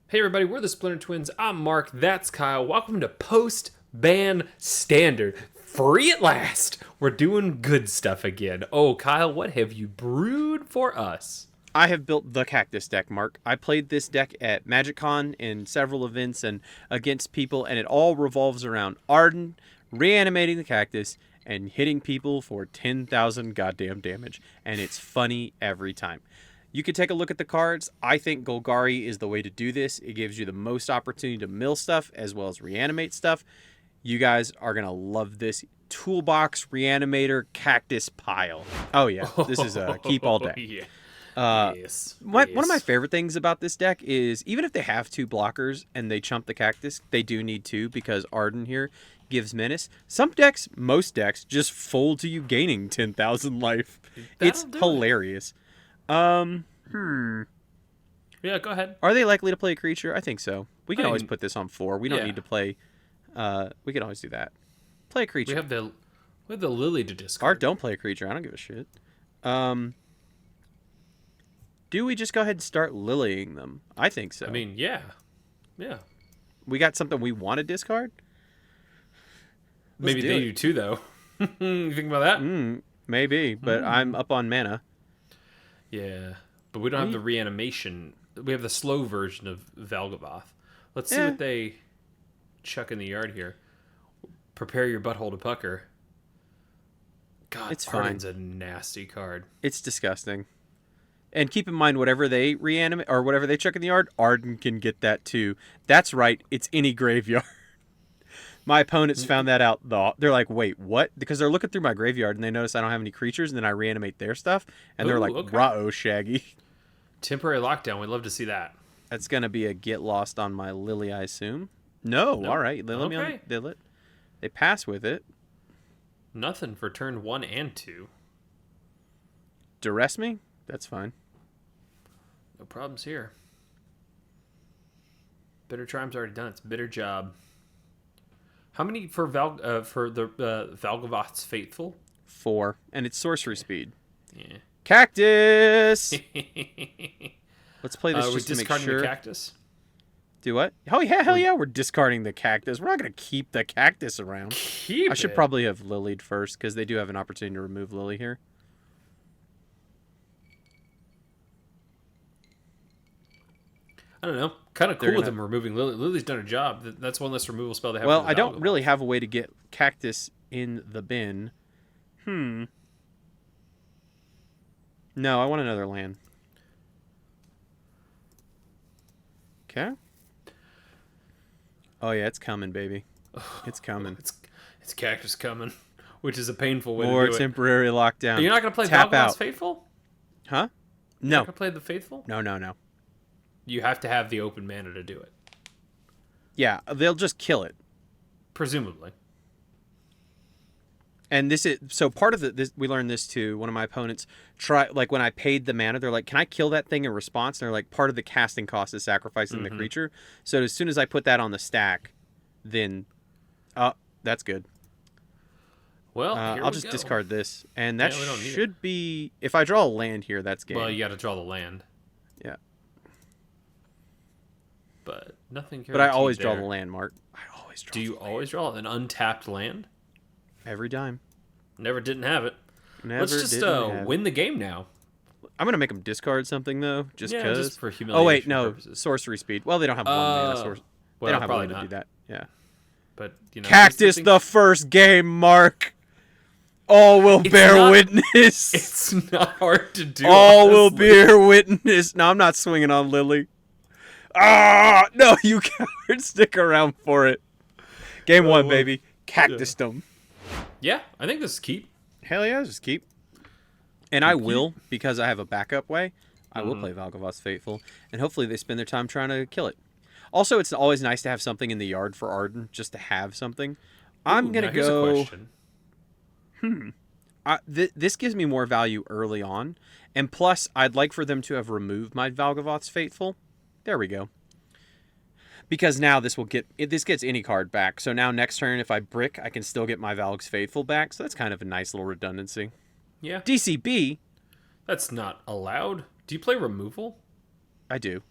Hey everybody, we're the Splinter Twins. I'm Mark, that's Kyle. Welcome to Post Ban Standard. Free at last. We're doing good stuff again. Oh, Kyle, what have you brewed for us? I have built the cactus deck, Mark. I played this deck at MagicCon in several events and against people, and it all revolves around Arden reanimating the cactus and hitting people for 10,000 goddamn damage. And it's funny every time. You can take a look at the cards. I think Golgari is the way to do this. It gives you the most opportunity to mill stuff as well as reanimate stuff. You guys are going to love this toolbox reanimator cactus pile. Oh, yeah. This is a keep all day. Yeah. Yes. One of my favorite things about this deck is even if they have two blockers and they chump the cactus, they do need two because Arden here gives menace. Some decks, most decks, just fold to you gaining 10,000 life. It's hilarious. Yeah, go ahead. Are they likely to play a creature? I think so. We can always put this on 4. We don't yeah. need to play. We can always do that. Play a creature. We have the Lily to Or discard. don't play a creature. I don't give a shit. Do we just go ahead and start lilying them? I think so. I mean, yeah. Yeah. We got something we want to discard? Maybe they do too, though. You think about that? Maybe, but I'm up on mana. Yeah. But we don't have the reanimation. We have the slow version of Valgavoth. Let's see what they chuck in the yard here. Prepare your butthole to pucker. God, It's Arden's a nasty card. It's disgusting. And keep in mind, whatever they reanimate or whatever they chuck in the yard, Arden can get that too. That's right. It's any graveyard. My opponents found that out. They're like, wait, what? Because they're looking through my graveyard and they notice I don't have any creatures, and then I reanimate their stuff, and they're like, okay. "Rah-oh, Shaggy." Temporary lockdown. We'd love to see that. That's gonna be a get lost on my Lily, I assume. No, all right. Let me on it. They pass with it. Nothing for turn 1 and 2. Duress me? That's fine. No problems here. Bitter Triumph's already done its bitter job. How many for the Valgavoth's Faithful? 4, and it's sorcery speed. Yeah. Cactus. Let's play this just to make discarding sure. the cactus. Do what? Oh yeah, hell yeah, we're discarding the cactus. We're not gonna keep the cactus around. I should probably have lilied first because they do have an opportunity to remove Lily here. I don't know. Kind of cool with them removing Lily. Lily's done her job. That's one less removal spell they have. Well, I don't really have a way to get cactus in the bin. No, I want another land. Okay. Oh yeah, it's coming, baby. It's coming. It's cactus coming, which is a painful way More to do it. temporary lockdown. You're not going to play Tap Valgavoth's out. Faithful? Huh? You're No. not going to play the Faithful? No. You have to have the open mana to do it. Yeah, they'll just kill it. Presumably. And this is so part of this. We learned this too. One of my opponents when I paid the mana, they're like, "Can I kill that thing in response?" And they're like, "Part of the casting cost is sacrificing the creature." So as soon as I put that on the stack, then, that's good. Well, I'll just discard this, and that we don't need should be. If I draw a land here, that's game. Well, you got to draw the land, Yeah, but nothing. but I always draw the land, Mark. I always draw. Do you always draw an untapped land? Every time. Never didn't have it. Never Let's just win the game now. I'm gonna make them discard something though, just because. Just for humiliation. Oh wait, no, purposes. Sorcery speed. Well, they don't have one mana source. Well, They don't have probably one to not. do that. Yeah. But Cactus, the first game, Mark. All will bear witness. It's not hard to do. All will bear witness. No, I'm not swinging on Lily. No, you coward! Stick around for it. Game 1, baby. Cactusdom. Yeah, I think this is keep. Hell yeah, just keep. And I will, because I have a backup way, I will play Valgavoth's Faithful, and hopefully they spend their time trying to kill it. Also, it's always nice to have something in the yard for Arden, just to have something. I'm going to go... Here's a question. This gives me more value early on, and plus, I'd like for them to have removed my Valgavoth's Faithful. There we go. Because now this gets any card back. So now next turn, if I brick, I can still get my Valg's Faithful back. So that's kind of a nice little redundancy. Yeah. DCB. That's not allowed. Do you play removal? I do.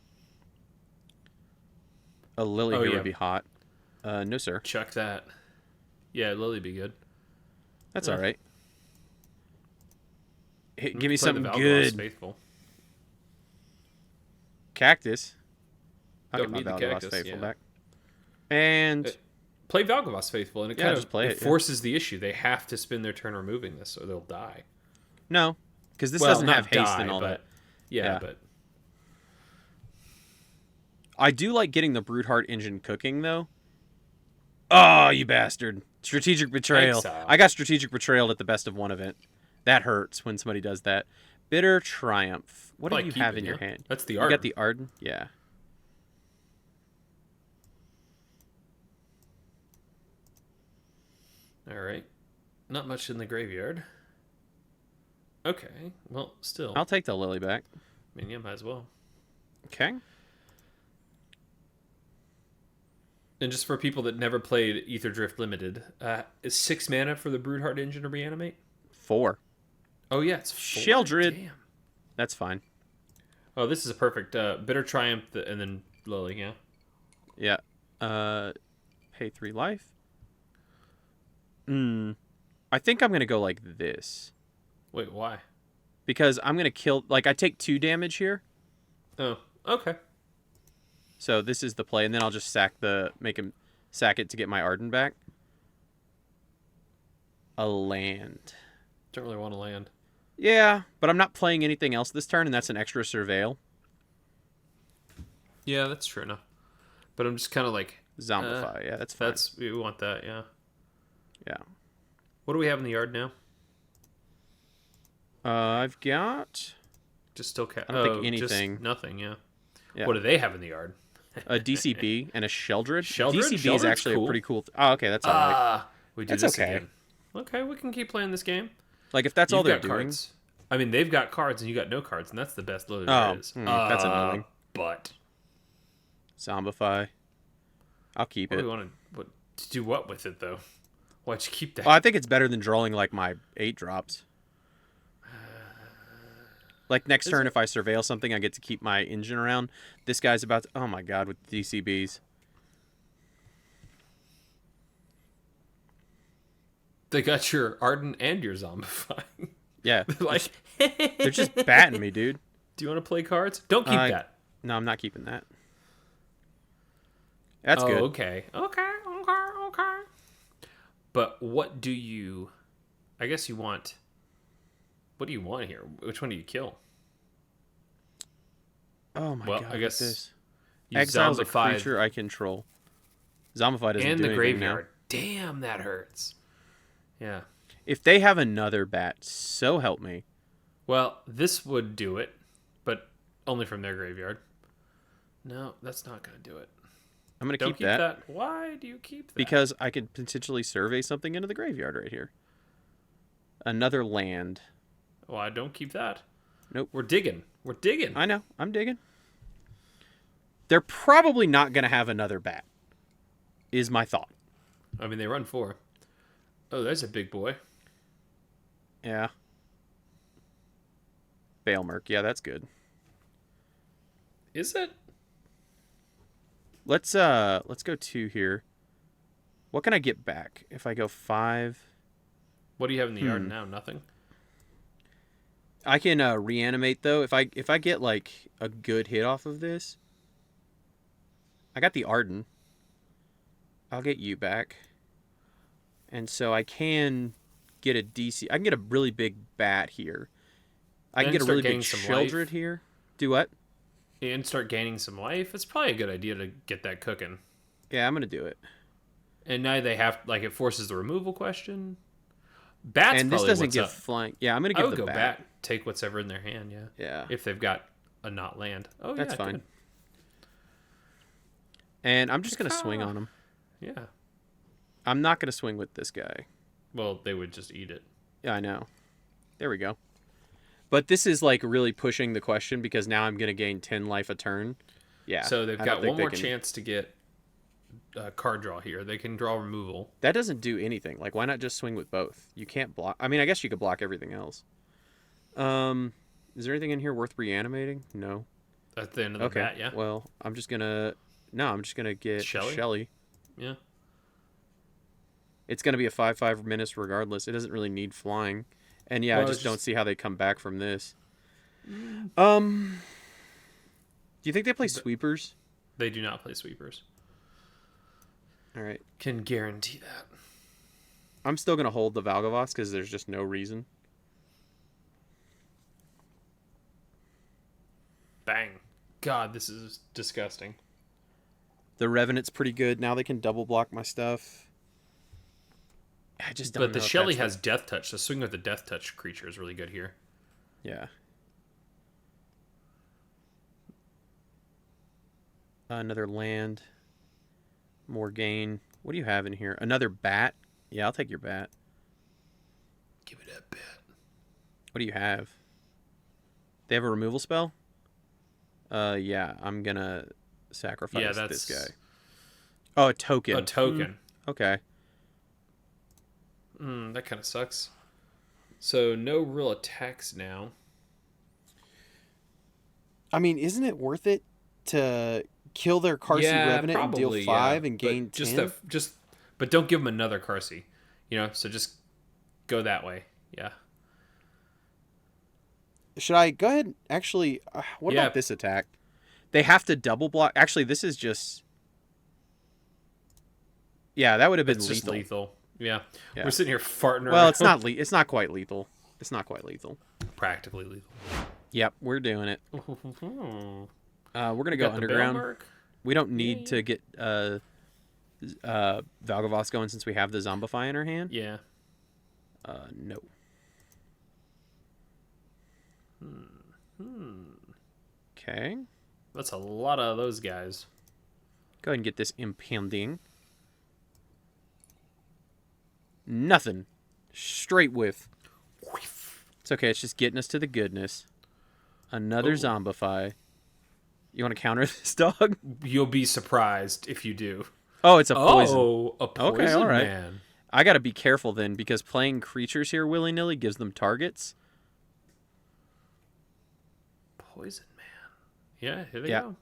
A Lily Oh, here yeah. would be hot. No, sir. Chuck that. Yeah, Lily be good. That's Eh. all right. We Hey, give can me play the something Valgavoss good. Faithful. Cactus. I'll Don't get my need the Valgavoss cactus, Faithful yeah. back. And Play Valgavoss Faithful, and it Yeah, kind just of play it it, yeah. forces the issue. They have to spend their turn removing this, or they'll die. no, because this Well, doesn't not have haste die, and all but that. yeah, Yeah. but I do like getting the Broodheart engine cooking, though. Oh, you bastard. Strategic Betrayal. Exile. I got Strategic Betrayal at the best of one event. That hurts when somebody does that. Bitter Triumph. What do Like you keep have it, in your yeah. hand? That's the You Arden. got the Arden? Yeah. All right. Not much in the graveyard. Okay. Well, still. I'll take the Lily back. I mean, yeah, might as well. Okay. And just for people that never played Ether Drift Limited, is 6 mana for the Broodheart engine to reanimate? 4. Oh, yeah, it's 4. Sheldred. Damn. That's fine. Oh, this is a perfect Bitter Triumph and then Lily, yeah. Yeah. Pay 3 life. I think I'm going to go like this. Wait, why? Because I'm going to kill... Like, I take 2 damage here. Oh, okay. So this is the play, and then I'll just make him sack it to get my Arden back. A land. Don't really want to land. Yeah, but I'm not playing anything else this turn, and that's an extra surveil. Yeah, that's true enough. But I'm just kind of like... Zombify, yeah, that's fine. We want that, yeah. Yeah. What do we have in the yard now? I've got Just still I don't think anything. Just nothing, yeah. Yeah. What do they have in the yard? a DCB and a Sheldred. Sheldred? DCB is Sheldred's actually cool. a pretty cool... Oh, okay, that's all right. We do That's this okay. again. Okay, we can keep playing this game. Like, if that's all You've they're got doing... cards. I mean, they've got cards and you got no cards, and that's the best load Oh, there is. that's annoying. But Zombify. I'll keep what it. do we want to do what with it though? Why'd you keep that? Well, I think it's better than drawing, like, my 8 drops. Like, next turn, if I surveil something, I get to keep my engine around. This guy's about to... Oh, my God, with DCBs. They got your Arden and your Zombify. Yeah. Like, They're just batting me, dude. do you want to play cards? Don't keep that. No, I'm not keeping that. That's Oh, good. okay. Okay. But what do you... I guess you want... What do you want here? Which one do you kill? Oh, my Well, God. I guess this. you Exile's a zombified creature I control. Zombify doesn't and do the anything graveyard. now. Damn, that hurts. Yeah. If they have another bat, so help me. Well, this would do it, but only from their graveyard. No, that's not going to do it. I'm going to Don't keep keep that. that. Why do you keep that? Because I could potentially survey something into the graveyard right here. Another land. Why don't keep that? Nope. We're digging. I know. I'm digging. They're probably not going to have another bat, is my thought. I mean, they run 4. Oh, there's a big boy. Yeah. Bailmerk. Yeah, that's good. Is it? Let's go 2 here. What can I get back if I go 5? What do you have in the yard now? Nothing? I can reanimate though. If I get like a good hit off of this, I got the Arden. I'll get you back, and so I can get a DC. I can get a really big bat here. I can And get a start really big gaining some life. Sheldred here. Do what? And start gaining some life. It's probably a good idea to get that cooking. Yeah, I'm gonna do it. And now they have, like, it forces the removal question. Bats And this probably doesn't what's give up. flank. Yeah, I'm gonna I give would the go bat. back, take whatever in their hand, yeah. Yeah, If they've got a not land. Oh, that's yeah, fine. good. And I'm just gonna swing on him. Yeah. I'm not gonna swing with this guy. Well, they would just eat it. Yeah, I know. There we go. But this is like really pushing the question because now I'm gonna gain 10 life a turn. Yeah. So they've I don't got think one they more can- chance to get card draw here. They can draw removal. That doesn't do anything. Like, why not just swing with both? You can't block. I mean, I guess you could block everything else. Is there anything in here worth reanimating? No. At the end of the bat, yeah. Well, I'm just gonna No, I'm just gonna get Shelly. Yeah. It's gonna be a 5/5 menace regardless. It doesn't really need flying, and yeah, Well, I just don't see how they come back from this. Mm. Do you think they play sweepers? They do not play sweepers. All right. Can guarantee that. I'm still gonna hold the Valgavoss because there's just no reason. Bang. God, this is disgusting. The Revenant's pretty good. Now they can double block my stuff. I just don't know. But the Shelly has Death Touch, so swing with the Death Touch creature is really good here. Yeah. Another land. More gain. What do you have in here? Another bat? Yeah, I'll take your bat. Give it that bat. What do you have? They have a removal spell? Yeah, I'm gonna sacrifice this guy. Oh, a token. A token. Okay. That kind of sucks. So no real attacks now. I mean, isn't it worth it to kill their Carsey Revenant and deal 5 and gain 10? But don't give them another Carsey. So just go that way. Yeah. Should I go ahead? Actually, what about this attack? They have to double block. Actually, this is just... Yeah, that would have been lethal. Just lethal. Yeah. We're sitting here farting around. Well, it's not quite lethal. It's not quite lethal. Practically lethal. Yep, we're doing it. We're going to go underground. We don't need to get Valgavoss going since we have the Zombify in our hand. Yeah. No. Okay. That's a lot of those guys. Go ahead and get this impending. Nothing. Straight whiff. It's okay. It's just getting us to the goodness. Another Zombify. You want to counter this, dog? You'll be surprised if you do. Oh, it's a poison. Oh, a poison, okay, all right. man. I got to be careful then, because playing creatures here willy-nilly gives them targets. Poison man. Yeah, here they go.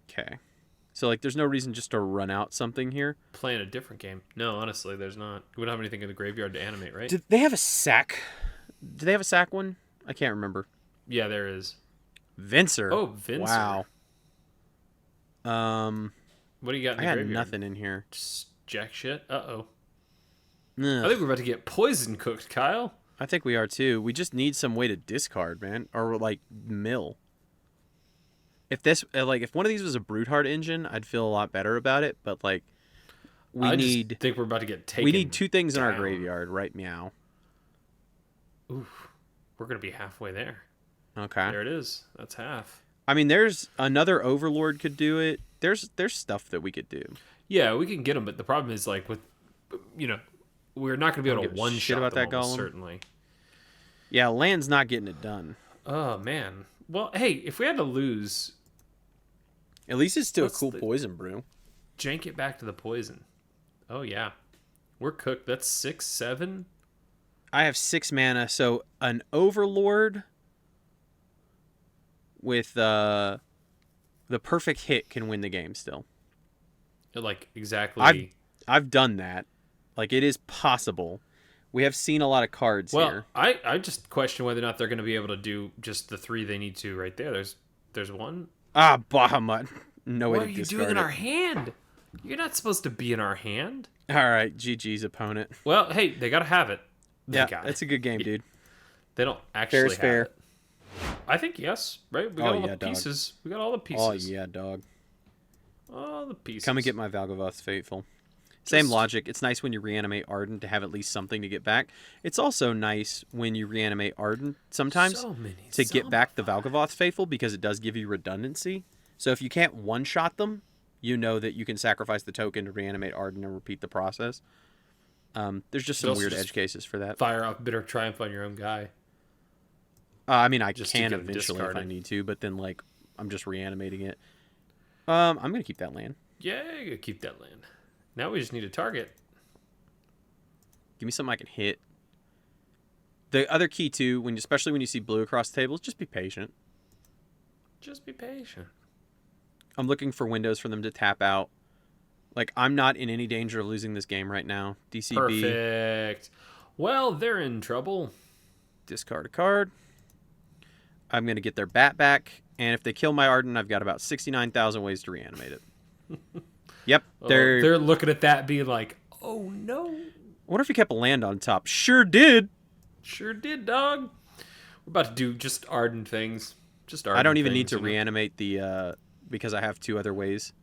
Okay. So, there's no reason just to run out something here. Playing a different game. No, honestly, there's not. We don't have anything in the graveyard to animate, right? Do they have a sack? Do they have a sack one? I can't remember. Yeah, there is. Vincer. Oh, Vincer. Wow. What do you got in the graveyard? I got nothing in here. Just jack shit? Uh-oh. Ugh. I think we're about to get poison cooked, Kyle. I think we are too. We just need some way to discard, man. Or, mill. If this, if one of these was a Broodheart engine, I'd feel a lot better about it. But, I think we're about to get taken. We need 2 things down in our graveyard, right? Meow. Oof. We're going to be halfway there. Okay. There it is. That's half. I mean, there's another Overlord could do it. There's stuff that we could do. Yeah, we can get them, but the problem is, with, we're not going to be able to one-shot about them that almost golem. Certainly. Yeah, land's not getting it done. Oh, man. Well, hey, if we had to lose... At least it's still a cool poison brew. Jank it back to the poison. Oh, yeah. We're cooked. That's 6, 7. I have 6 mana, so an Overlord with the perfect hit can win the game still. Exactly. I've done that. It is possible. We have seen a lot of cards here. I just question whether or not they're going to be able to do just the 3 they need to right there. There's one. Bahamut. No way to discard it. What are you doing in our hand? You're not supposed to be in our hand. All right, GG's opponent. Well, hey, they got to have it. It's a good game, dude. They don't actually have fair. it. I think yes, right? We got all the pieces. Dog. We got all the pieces. Oh, yeah, dog. All the pieces. Come and get my Valgavoth Fateful. Same logic. It's nice when you reanimate Arden to have at least something to get back. It's also nice when you reanimate Arden sometimes to get back the Valgavoth Faithful because it does give you redundancy. So if you can't one-shot them, you know that you can sacrifice the token to reanimate Arden and repeat the process. There's just some weird edge cases for that. Fire off Bitter Triumph on your own guy. I mean, I can eventually if I need to, but then, I'm just reanimating it. I'm going to keep that land. Yeah, you're going to keep that land. Now we just need a target. Give me something I can hit. The other key, too, especially when you see blue across the table, is just be patient. Just be patient. I'm looking for windows for them to tap out. Like, I'm not in any danger of losing this game right now. DCB. Perfect. Well, they're in trouble. Discard a card. I'm going to get their bat back. And if they kill my Arden, I've got about 69,000 ways to reanimate it. Yep. They're looking at that being like, oh no. I wonder if he kept a land on top. Sure did. Sure did, dog. We're about to do just Arden things. Just Arden I don't even things, need to reanimate the... because I have 2 other ways.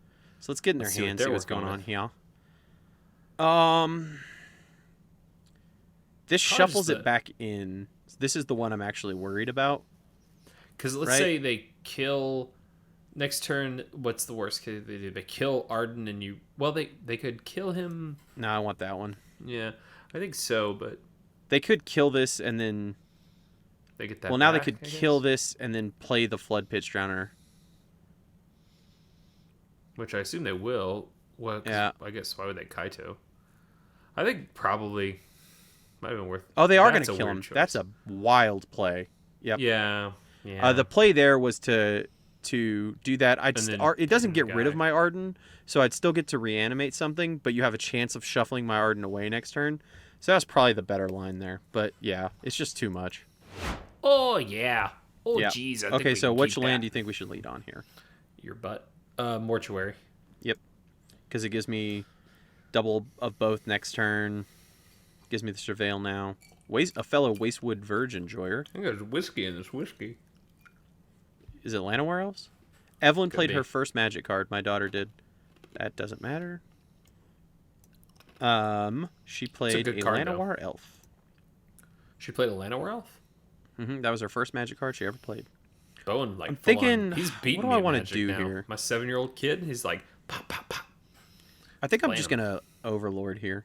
So let's get in their hands, see what's going on here. This shuffles it back in. This is the one I'm actually worried about. Because let's say they kill... Next turn, what's the worst case they do? They kill Arden and you... Well, they could kill him... No, I want that one. Yeah, I think so, but... They could kill this and then... They get that Well, now back, they could kill this and then play the Flood Pitch Drowner. Which I assume they will. Well, yeah. I guess why would they Kaito? I think probably might have been worth. Oh, they are going to kill him. Choice. That's a wild play. Yep. Yeah. Yeah. The play there was to do that. It doesn't get rid of my Arden, so I'd still get to reanimate something, but you have a chance of shuffling my Arden away next turn. So that's probably the better line there. But yeah, it's just too much. Oh yeah. Oh jeez. Yeah. Okay, so which land do you think we should lead on here? Your butt. Mortuary. Yep. Because it gives me double of both next turn. Gives me the Surveil now. A fellow Wastewood Verge enjoyer. I think there's whiskey in this whiskey. Is it Llanowar Elves? Evelyn played her first Magic card. My daughter did. That doesn't matter. She played a Llanowar Elf. She played a Llanowar Elf? Mm-hmm. That was her first Magic card she ever played. Bowen, like, I'm thinking, he's beating what do I want to do now. here? My 7-year-old kid, he's like, pop, pop, pop. I think I'm just going to Overlord here.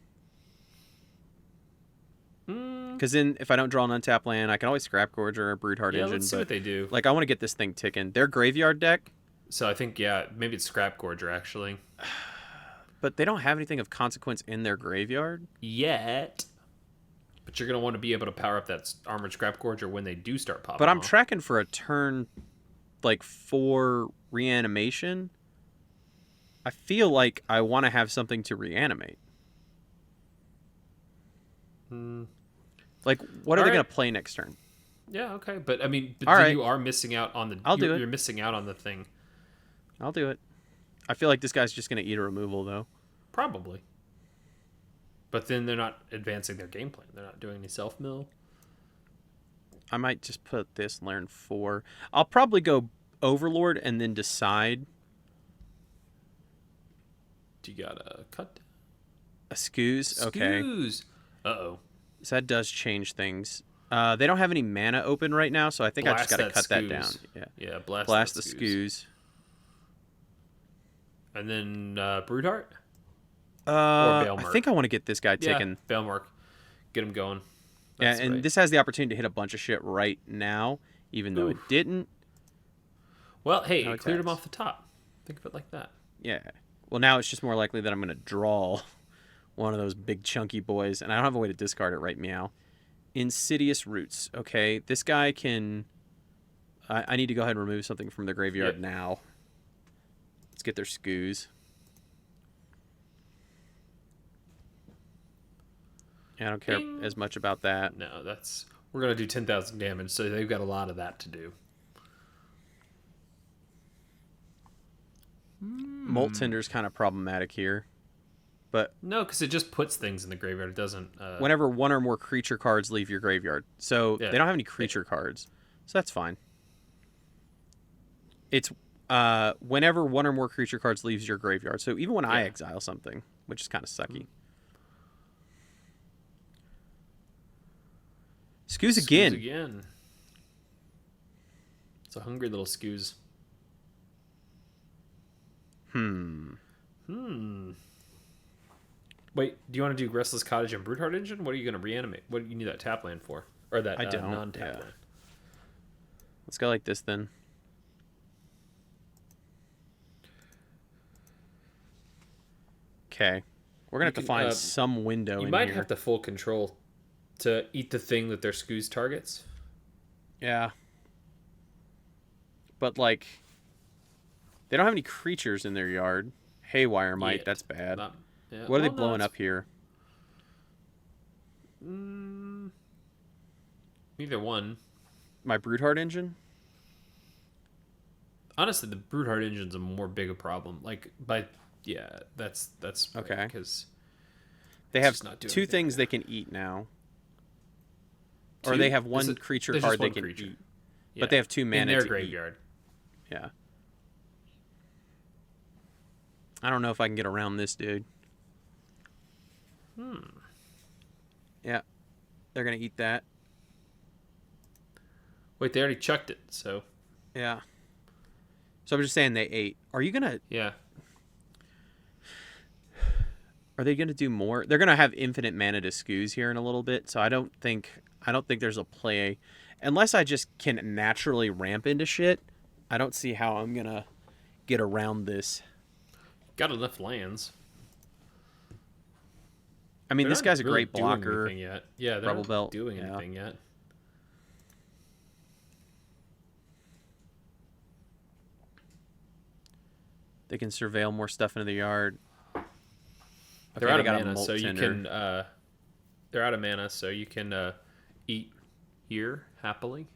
Because then if I don't draw an untap land, I can always Scrap Gorge or a Broodheart Engine. Let's see what they do. Like, I want to get this thing ticking. Their graveyard deck. So I think, maybe it's Scrap Gorger, actually. But they don't have anything of consequence in their graveyard. Yet. But you're going to want to be able to power up that Armored Scrap Gorger when they do start popping But I'm off. tracking for a turn, like, 4 reanimation. I feel like I want to have something to reanimate. Like, what are they going to play next turn? Yeah, okay. But, I mean, you are missing out on the... You're missing out on the thing. I'll do it. I feel like this guy's just going to eat a removal, though. Probably. But then they're not advancing their game plan. They're not doing any self-mill. I might just put this and learn 4. I'll probably go Overlord and then decide. Do you got a cut? A Scoos? Okay. Scoos! Uh-oh. So that does change things. They don't have any mana open right now, so I think I just got to cut that down. Yeah, blast the Scoos. And then Broodheart? I think I want to get this guy taken. Yeah, Bailmark. Get him going. That's and this has the opportunity to hit a bunch of shit right now, even though it didn't. Well, hey, it cleared him off the top. Think of it like that. Yeah. Well, now it's just more likely that I'm going to draw one of those big chunky boys, and I don't have a way to discard it right meow. Insidious Roots. Okay, this guy can... I need to go ahead and remove something from the graveyard now. Let's get their Scoos. Yeah, I don't care as much about that. No, we're going to do 10,000 damage, so they've got a lot of that to do. Molt Tinder's kind of problematic here. But no, because it just puts things in the graveyard. It doesn't... whenever one or more creature cards leave your graveyard. So they don't have any creature cards. So that's fine. It's whenever one or more creature cards leaves your graveyard. So even when I exile something, which is kind of sucky. Scoos again. It's a hungry little Scoos. Wait, do you want to do Restless Cottage and Broodheart Engine? What are you going to reanimate? What do you need that tap land for? Or that non-tap land? Let's go like this then. Okay. We're going to have to find some window in here. You might have the full control to eat the thing that their Scoos targets. Yeah. But, like... They don't have any creatures in their yard. Haywire might. Yet. That's bad. Yeah. What are they blowing up here? Either one. My Broodheart engine? Honestly, the Broodheart engine's a more big a problem. Like, that's okay. Because they have two things they can eat now. Or they have one creature card they can eat. Yeah. But they have 2 mana in their to graveyard. Eat. Yeah. I don't know if I can get around this, dude. Yeah. They're going to eat that. Wait, they already chucked it, so... Yeah. So I'm just saying they ate. Are you going to... Yeah. Are they going to do more? They're going to have infinite mana to Scoos here in a little bit, so I don't think there's a play. Unless I just can naturally ramp into shit, I don't see how I'm going to get around this. Got enough lands. I mean, this guy's a really great blocker. Yet. Yeah, they're not doing anything yet. They can surveil more stuff into the yard. They're out of mana, so you can. They're out of mana, so you can eat here happily.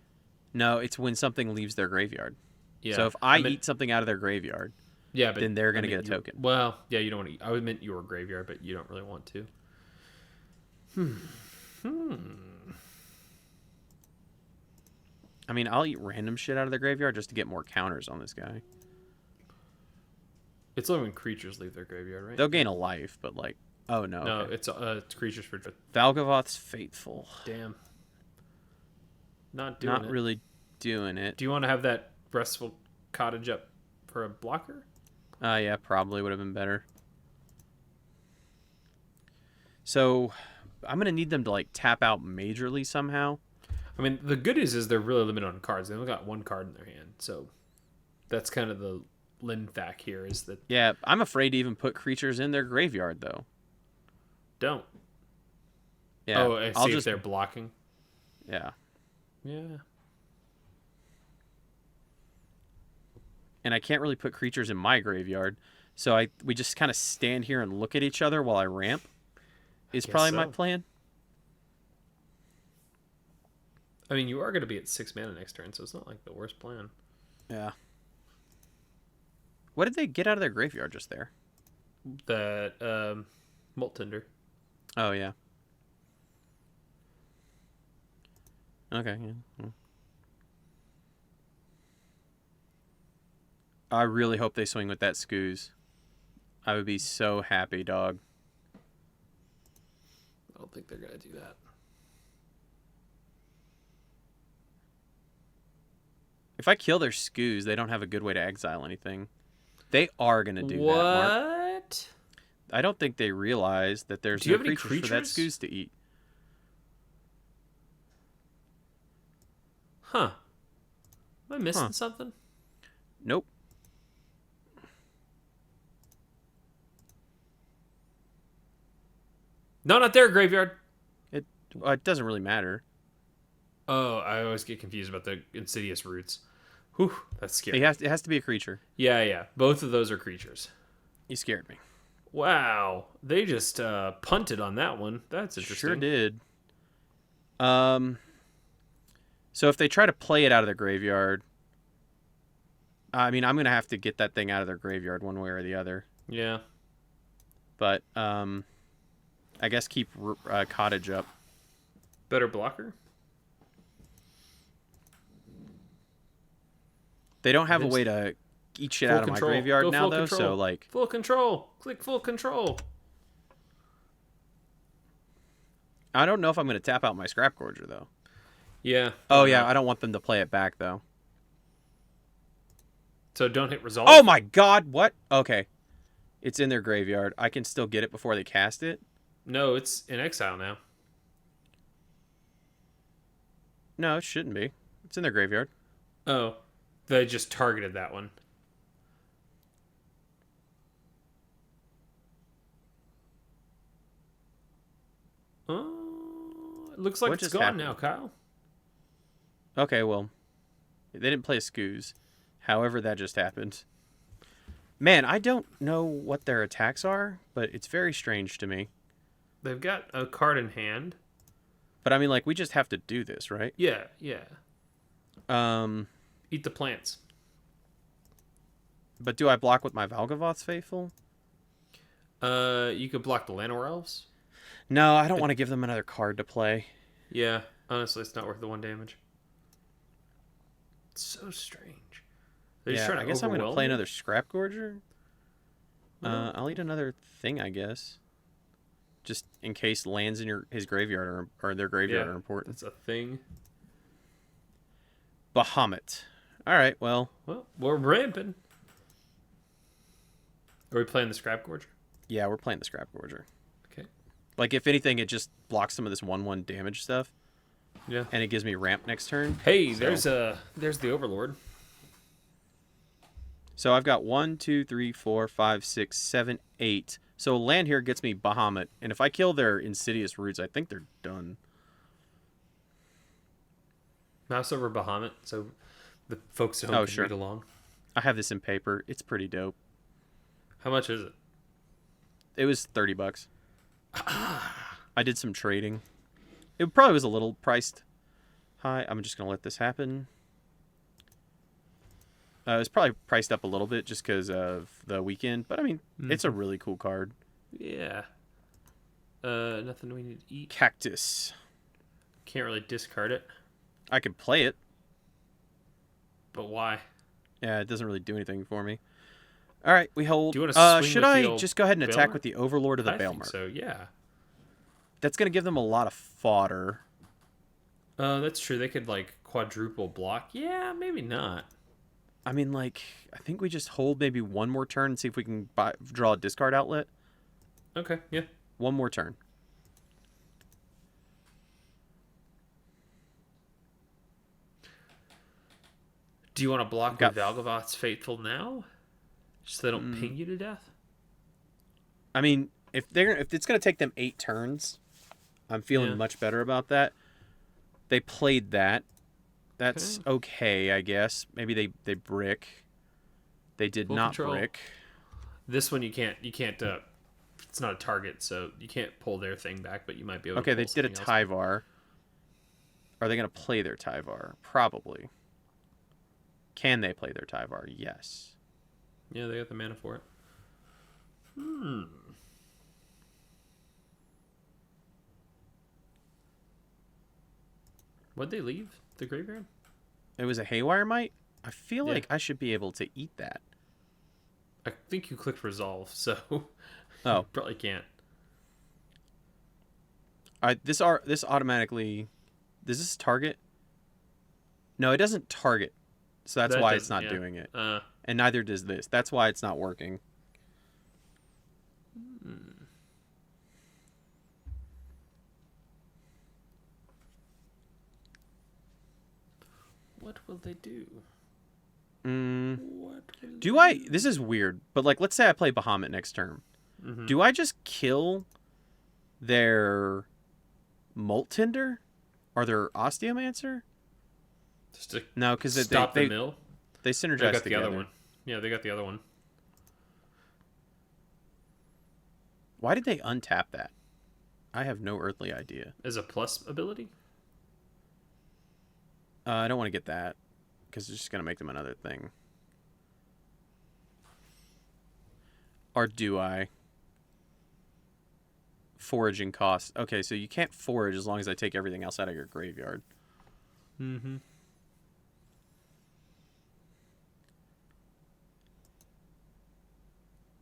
No, it's when something leaves their graveyard. Yeah. So if I eat something out of their graveyard, but then they're going to get a token. Well, yeah, you don't want to eat. I meant your graveyard, but you don't really want to. I mean, I'll eat random shit out of their graveyard just to get more counters on this guy. It's only when creatures leave their graveyard, right? They'll gain a life, but like, oh no. No, okay. it's creatures for... Valgavoth's Faithful. Damn. Not really doing it. Do you want to have that Restful Cottage up for a blocker? Yeah, probably would have been better. So, I'm going to need them to like tap out majorly somehow. I mean, the good news is they're really limited on cards. They only got 1 card in their hand, so that's kind of the Linfac here is that... Yeah, I'm afraid to even put creatures in their graveyard, though. Don't. Yeah. Oh, I see if they're blocking. Yeah. Yeah. And I can't really put creatures in my graveyard, so we just kind of stand here and look at each other while I ramp. Is probably my plan. I mean, you are going to be at 6 mana next turn, so it's not like the worst plan. Yeah. What did they get out of their graveyard just there? That Molt Tinder. Oh, yeah. Okay, yeah. I really hope they swing with that Scoos. I would be so happy, dog. I don't think they're going to do that. If I kill their Scoos, they don't have a good way to exile anything. They are going to do that, Mark. I don't think they realize that there's no creatures for that Scoos to eat. Huh. Am I missing something? Nope. No, not their graveyard. It doesn't really matter. Oh, I always get confused about the Insidious Roots. Whew, that's scary. It has to be a creature. Yeah. Both of those are creatures. You scared me. Wow. They just punted on that one. That's interesting. Sure did. So if they try to play it out of their graveyard, I mean, I'm going to have to get that thing out of their graveyard one way or the other. Yeah. But I guess keep Cottage up. Better blocker? They don't have a way to eat shit out of my graveyard now, though. So like full control. Click full control. I don't know if I'm going to tap out my Scrap Gorger though. Yeah. Oh yeah, I don't want them to play it back though. So don't hit resolve. Oh my God! What? Okay, it's in their graveyard. I can still get it before they cast it. No, it's in exile now. No, it shouldn't be. It's in their graveyard. Oh. They just targeted that one. Oh, it looks like it's gone now, Kyle. Okay, well, they didn't play Scoos. However, that just happened. Man, I don't know what their attacks are, but it's very strange to me. They've got a card in hand. But I mean, like, we just have to do this, right? Yeah, yeah. Um, Eat the plants. but do I block with my Valgavoth's Faithful? You could block the Llanowar Elves. No, I don't want to give them another card to play. Yeah, honestly, it's not worth the 1 damage. It's so strange. They're just Yeah, trying to I guess I'm going to overwhelm play you? another Scrap Gorger. Well, I'll eat another thing, I guess. Just in case lands in his graveyard or their graveyard are important. That's a thing. Bahamut. All right, well. Well, we're ramping. Are we playing the Scrap Gorger? Yeah, we're playing the Scrap Gorger. Okay. Like, if anything, it just blocks some of this 1/1 damage stuff. Yeah. And it gives me ramp next turn. Hey, So- there's the Overlord. So I've got 1, 2, 3, 4, 5, 6, 7, 8. So land here gets me Bahamut. And if I kill their Insidious Roots, I think they're done. Mouse over Bahamut, so the folks at home can read along. I have this in paper. It's pretty dope. How much is it? It was $30. I did some trading. It probably was a little priced high. I'm just going to let this happen. It was probably priced up a little bit just because of the weekend. But, I mean, it's a really cool card. Yeah. Nothing we need to eat. Cactus. Can't really discard it. I could play it. But why? Yeah, it doesn't really do anything for me. All right, we hold. Do you want to swing should with I the old just go ahead and attack Bailmer? with the Overlord of the I think Bailmer? so, yeah. That's going to give them a lot of fodder. That's true. They could, like, quadruple block. Yeah, maybe not. I mean, like, I think we just hold maybe one more turn and see if we can draw a discard outlet. Okay, yeah. One more turn. Do you want to block with Valgavoth's Faithful now? So they don't ping you to death? I mean, if it's going to take them 8 turns, I'm feeling much better about that. They played that. That's okay, I guess. Maybe they brick. They did Full not control. brick. This one you can't it's not a target, so you can't pull their thing back, but you might be able to Okay, they pull did a something else. Tyvar. Are they going to play their Tyvar? Probably. Can they play their Tyvar? Yes. Yeah, they got the mana for it. What'd they leave? The graveyard? It was a Haywire Might? I feel like I should be able to eat that. I think you clicked resolve, so Oh. you probably can't. This automatically... Does this target? No, it doesn't target. So that's why it's not doing it. And neither does this. That's why it's not working. What will they do? This is weird, but like, let's say I play Bahamut next turn. Do I just kill their Molt-Tinder? Or their Osteomancer? No, because stop the mill. They synergize They got together. the other one. Yeah, they got the other one. Why did they untap that? I have no earthly idea. As a plus ability? I don't want to get that because it's just going to make them another thing. Or do I? Foraging costs. Okay, so you can't forage as long as I take everything else out of your graveyard.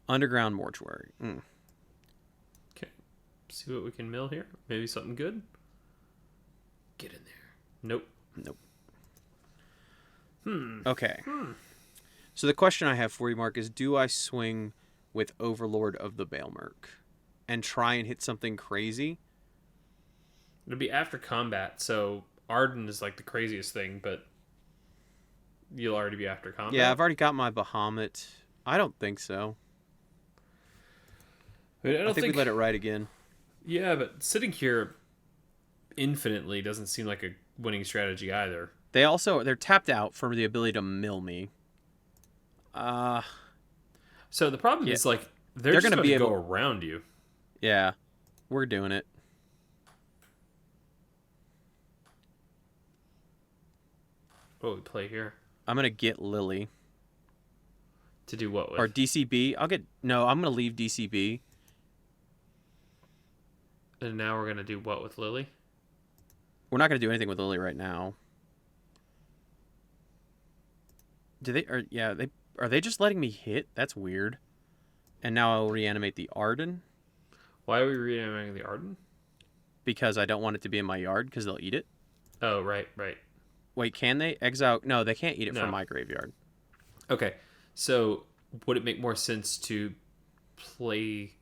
Underground Mortuary. Okay. See what we can mill here. Maybe something good. Get in there. Nope. Okay. So the question I have for you, Mark, is do I swing with Overlord of the Bailmerk and try and hit something crazy? It'll be after combat, so Arden is like the craziest thing, but you'll already be after combat. Yeah, I've already got my Bahamut. I don't think so. I think we let it ride again. Yeah, but sitting here infinitely doesn't seem like a winning strategy either. They're tapped out for the ability to mill me. I So the problem Yeah. is like they're They're just gonna going be to go able. around you. Yeah, we're doing it. What we play here I'm gonna get Lily to do what or with? DCB. I'm gonna leave DCB. And now we're going to do what with Lily? We're not gonna do anything with Lily right now. Do they? Or yeah, they are they just letting me hit? That's weird. And now I'll reanimate the Arden Why are we reanimating the Arden? because I don't want it to be in my yard because they'll eat it. Oh, right, right. Wait, can they exile? No, they can't eat it No. from my graveyard. Okay, so would it make more sense to play?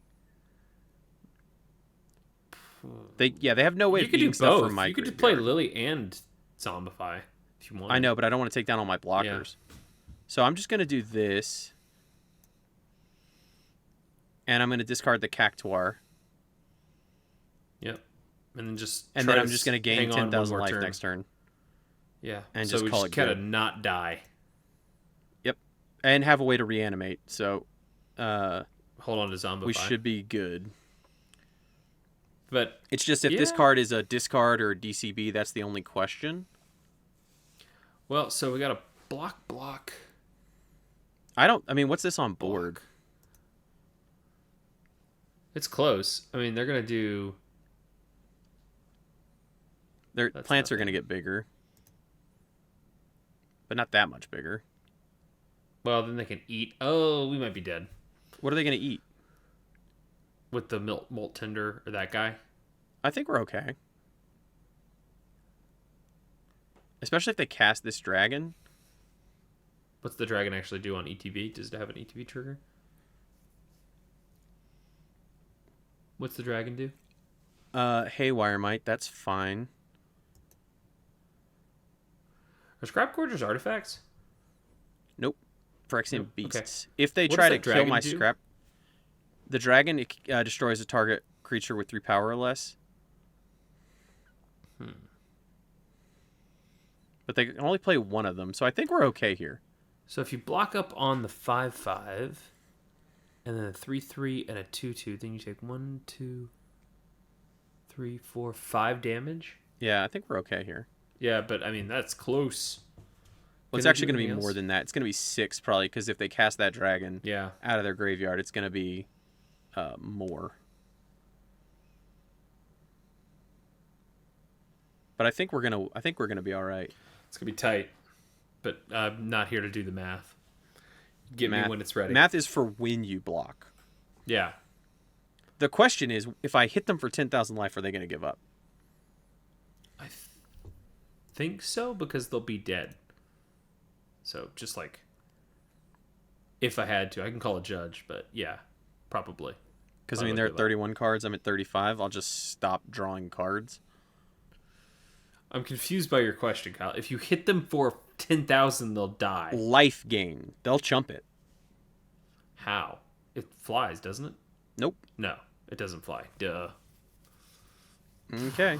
They have no way You of could do eating stuff both. from my You could graveyard. just play Lily and Zombify if you want. I know, but I don't want to take down all my blockers. So I'm just gonna do this, and I'm gonna discard the Cactuar, Yep. And then just and try then to I'm just gonna gain hang on 10,000 one more life turn. next turn. Yeah. and so just we call just it kind of good. not die. Yep, and have a way to reanimate. So Hold on to Zombify. we should be good. But It's just if this Yeah. card is a discard or a DCB, that's the only question. well, so we got a block. I mean, what's this on board? It's close. I mean, they're gonna do. Their That's plants are nothing. going to get bigger, but not that much bigger. Well, then they can eat. Oh, we might be dead What are they going to eat? with the molt tender or that guy. I think we're okay. Especially if they cast this dragon. What's the dragon actually do on ETB? Does it have an ETB trigger? What's the dragon do? Haywire Might, that's fine. Are Scrap Gorger's artifacts? Nope. Phyrexian Nope, okay. Beasts. If they What try does to that kill dragon my do? scrap... The dragon destroys a target creature with 3 power or less. But they can only play one of them, so I think we're okay here. So if you block up on the 5/5, and then a 3/3 and a 2/2, then you take 1, 2, 3, 4, 5 damage. Yeah, I think we're okay here. Yeah, but I mean that's close. Well, it's Can they actually do going to be anything more else? than that. It's going to be 6 probably, because if they cast that dragon Yeah. out of their graveyard, it's going to be more. But I think we're gonna be all right. It's gonna be tight, but I'm not here to do the math. Get me when it's ready. Math is for when you block. Yeah. The question is, if I hit them for 10,000 life, are they going to give up? I think so because they'll be dead. So just like, if I had to, I can call a judge, but yeah, probably. Because I I mean, would they're give at up. 31 cards. I'm at 35. I'll just stop drawing cards. I'm confused by your question, Kyle. If you hit them for 10,000, they'll die. Life gain. They'll chump it. How? It flies, doesn't it? Nope. No, it doesn't fly. Duh. Okay.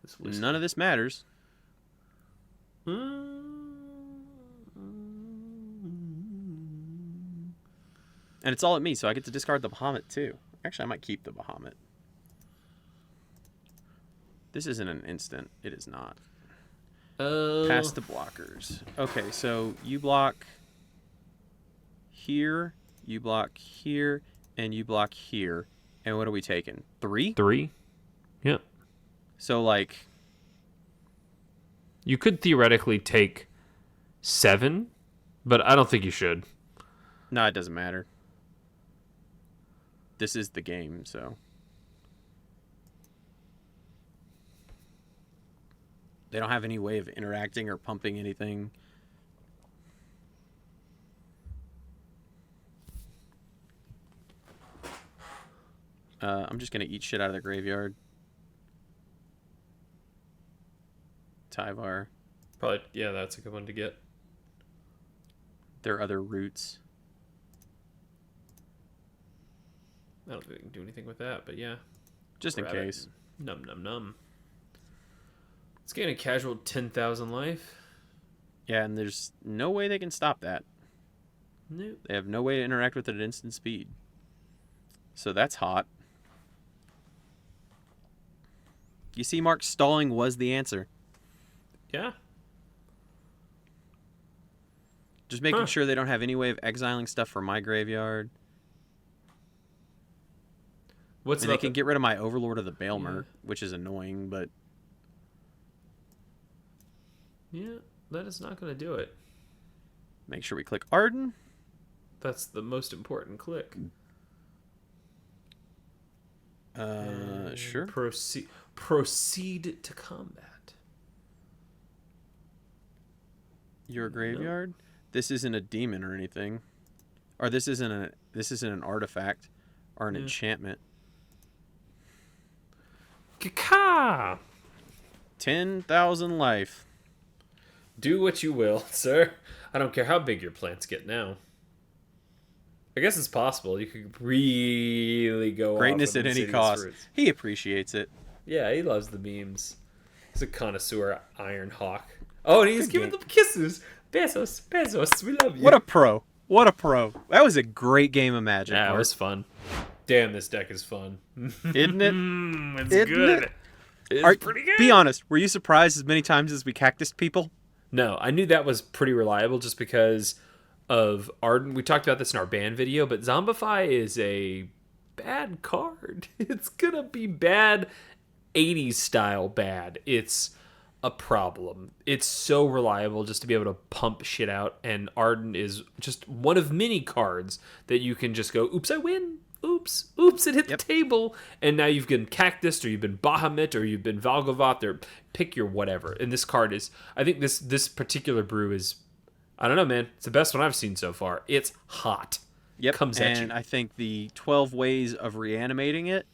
This was None of this matters. And it's all at me, so I get to discard the Bahamut too. Actually, I might keep the Bahamut. This isn't an instant. It is not. Past the blockers. Okay, so you block here, you block here, and you block here. And what are we taking? 3? 3. Yep. So, like... You could theoretically take 7, but I don't think you should. No, it doesn't matter. This is the game, so... They don't have any way of interacting or pumping anything. I'm just going to eat shit out of their graveyard. Tyvar. Probably, yeah, that's a good one to get. Their other roots. I don't think we can do anything with that, but yeah. Just in Grab it. case. Num num num. It's getting a casual 10,000 life. Yeah, and there's no way they can stop that. Nope. They have no way to interact with it at instant speed. So that's hot. You see, Mark, stalling was the answer. Yeah. Just making sure they don't have any way of exiling stuff from my graveyard. They can get rid of my Overlord of the Baelmer, which is annoying, but... Yeah, that is not going to do it. Make sure we click Arden. That's the most important click. Sure. Proceed to combat. Your graveyard? This isn't a demon or anything. Or this isn't an artifact or an enchantment. Kaka! 10,000 life. Do what you will, sir. I don't care how big your plants get now. I guess it's possible. You could really go greatness at any cost. Fruits. He appreciates it. Yeah, he loves the memes. He's a connoisseur Iron Hawk. Oh, and he's giving them kisses. Besos, besos, we love you. What a pro. What a pro. That was a great game of Magic. Yeah, it was fun. Damn, this deck is fun. Isn't it? It's Isn't good. It's pretty good. Be honest, were you surprised as many times as we cactused people? No, I knew that was pretty reliable just because of Arden. We talked about this in our ban video, but Zombify is a bad card. It's gonna be bad, 80s style bad. It's a problem. It's so reliable just to be able to pump shit out, and Arden is just one of many cards that you can just go, oops, I win. Oops, it hit the table, and now you've been Cactus, or you've been Bahamut, or you've been Valgavoth, or pick your whatever. And this card is, I think this particular brew is, I don't know, man, it's the best one I've seen so far. It's hot. Yep, comes at you. And I think the 12 ways of reanimating it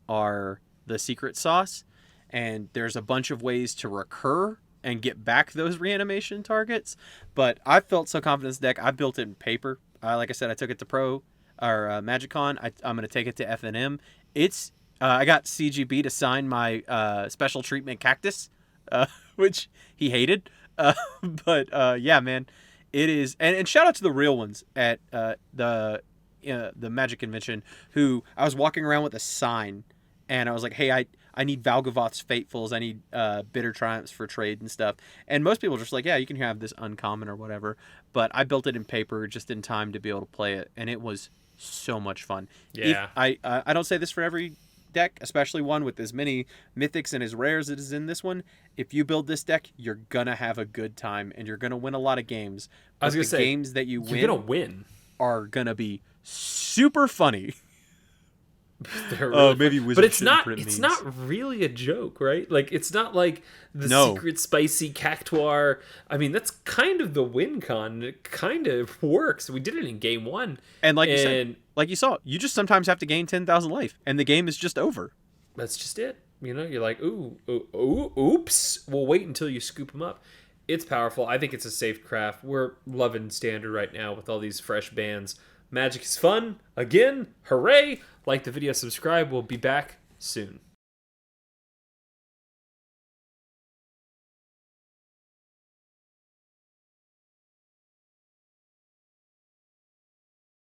are the secret sauce, and there's a bunch of ways to recur and get back those reanimation targets. But I felt so confident in this deck, I built it in paper. Like I said, I took it to Pro. Or MagicCon. I'm going to take it to FNM. It's I got CGB to sign my special treatment cactus, which he hated. But yeah, man, it is. And shout out to the real ones at the Magic Convention, who I was walking around with a sign, and I was like, hey, I need Valgavoth's Fatefuls. I need Bitter Triumphs for trade and stuff. And most people are just like, yeah, you can have this uncommon or whatever. But I built it in paper just in time to be able to play it, and it was so much fun. Yeah. I don't say this for every deck, especially one with as many mythics and as rare as it is in this one. If you build this deck, you're gonna have a good time and you're gonna win a lot of games. I was gonna say, games that you're gonna win are gonna be super funny. Really maybe but it's not really a joke, right? Like, it's not like the secret spicy Cactuar. I mean, that's kind of the win con. It kind of works. We did it in game 1, and like you saw, you just sometimes have to gain 10,000 life and the game is just over. That's just it. You know, you're like, oops, we'll wait until you scoop them up. It's powerful. I think it's a safe craft. We're loving Standard right now with all these fresh bans. Magic is fun. Again, hooray! Like the video, subscribe. We'll be back soon.